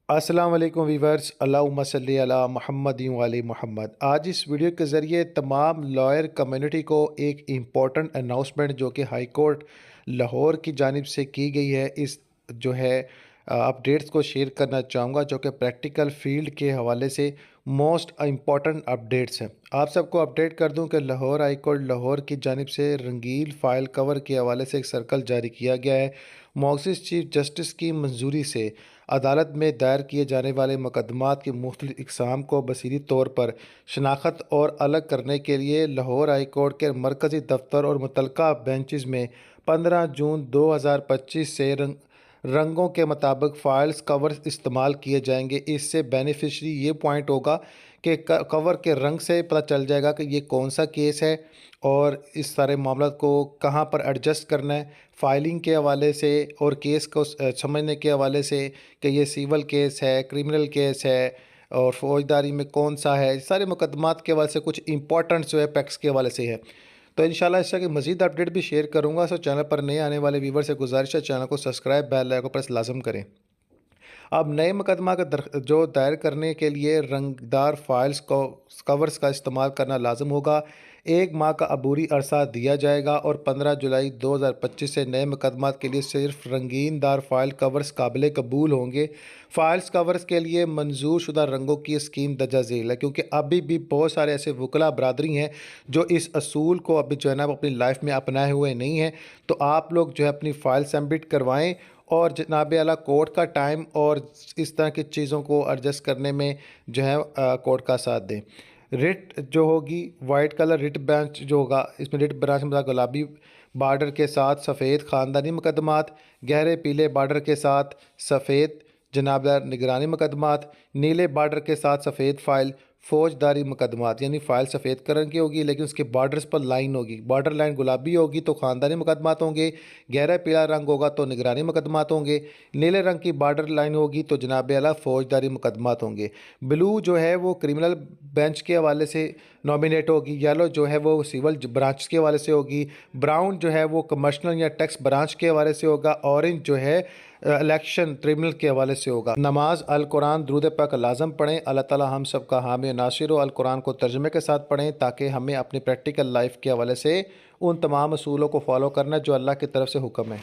अस्सलाम वालेकुम वीवर्स, अल्लाहुम्मा सल्ली अला मुहम्मद वाले मोहम्मद। आज इस वीडियो के ज़रिए तमाम लॉयर कम्युनिटी को एक इम्पॉर्टेंट अनाउंसमेंट जो कि हाई कोर्ट लाहौर की जानिब से की गई है, इस जो है अपडेट्स को शेयर करना चाहूँगा, जो कि प्रैक्टिकल फील्ड के हवाले से मोस्ट इम्पॉर्टेंट अपडेट्स हैं। आप सबको अपडेट कर दूं कि लाहौर हाई कोर्ट लाहौर की जानिब से रंगील फ़ाइल कवर के हवाले से एक सर्कल जारी किया गया है। मोअज़्ज़िज़ चीफ जस्टिस की मंजूरी से अदालत में दायर किए जाने वाले मुकदमात की मुख्तलिफ़ इक़साम को बसीरी तौर पर शनाख्त और अलग करने के लिए लाहौर हाई कोर्ट के मरकज़ी दफ्तर और मुतल्लिक़ा बेंचेस में 15 जून 2025 से रंगों के मुताबिक फ़ाइल्स कवर्स इस्तेमाल किए जाएंगे। इससे बेनिफिशरी ये पॉइंट होगा कि कवर के रंग से पता चल जाएगा कि ये कौन सा केस है और इस सारे मामला को कहाँ पर एडजस्ट करना है, फाइलिंग के हवाले से और केस को समझने के हवाले से कि ये सिविल केस है, क्रिमिनल केस है और फौजदारी में कौन सा है। सारे मुकदमात के हवाले से कुछ इंपॉर्टेंट जो है पैक्स के हवाले से है। तो इंशाल्लाह इस तरह की मज़ीद अपडेट भी शेयर करूँगा। सो चैनल पर नए आने वाले व्यूवर से गुजारिश है, चैनल को सब्सक्राइब, बेल आइकन को प्रेस लाजम करें। अब नए मुकदमा का जो दायर करने के लिए रंगदार फाइल्स को कवर्स का इस्तेमाल करना लाजम होगा। 1 माह का अबूरी अरसा दिया जाएगा और 15 जुलाई 2025 से नए मुकदमात के लिए सिर्फ रंगीन दार फाइल कवर्स काबिल कबूल होंगे। फाइल्स कवर्स के लिए मंजूर शुदा रंगों की स्कीम दर्जा झेल है, क्योंकि अभी भी बहुत सारे ऐसे वकला बरदरी हैं जो इस असूल को अभी जो है ना अपनी लाइफ में अपनाए हुए नहीं हैं। तो आप लोग जो है अपनी फ़ाइल सबमिट करवाएँ और जनाब आला कोर्ट का टाइम और इस तरह की चीज़ों को एडजस्ट करने में जो है कोर्ट का साथ दें। रिट जो होगी वाइट कलर रिट बेंच जो होगा, इसमें रिट ब्रांच में गुलाबी बॉर्डर के साथ सफ़ेद ख़ानदानी मुकदमात, गहरे पीले बॉर्डर के साथ सफ़ेद जनाबदार निगरानी मुकदमात, नीले बॉर्डर के साथ सफ़ेद फ़ाइल फौजदारी मुकदमात। यानी फ़ाइल सफ़ेद कलर की होगी लेकिन उसके बॉर्डर्स पर लाइन होगी, बॉर्डर लाइन गुलाबी होगी तो ख़ानदानी मुकदमात होंगे, गहरा पीला रंग होगा तो निगरानी मुकदमात होंगे, नीले रंग की बॉर्डर लाइन होगी तो जनाब आला फ़ौजदारी मुकदमात होंगे। ब्लू जो है वो क्रिमिनल बेंच के हवाले से नॉमिनेट होगी, येलो जो है वो सिविल ब्रांच के हवाले से होगी, ब्राउन जो है वो कमर्शनल या टैक्स ब्रांच के हवाले से होगा, ऑरेंज जो है इलेक्शन ट्रिब्यूनल के हवाले से होगा। नमाज अल कुरान दुरूद पाक लाजम पढ़ें। अल्लाह ताला हम सब का हामी नासिर हो। अल कुरान को तर्जुमे के साथ पढ़ें ताकि हमें अपनी प्रैक्टिकल लाइफ के हवाले से उन तमाम असूलों को फॉलो करना जो अल्लाह की तरफ से हुक्म है।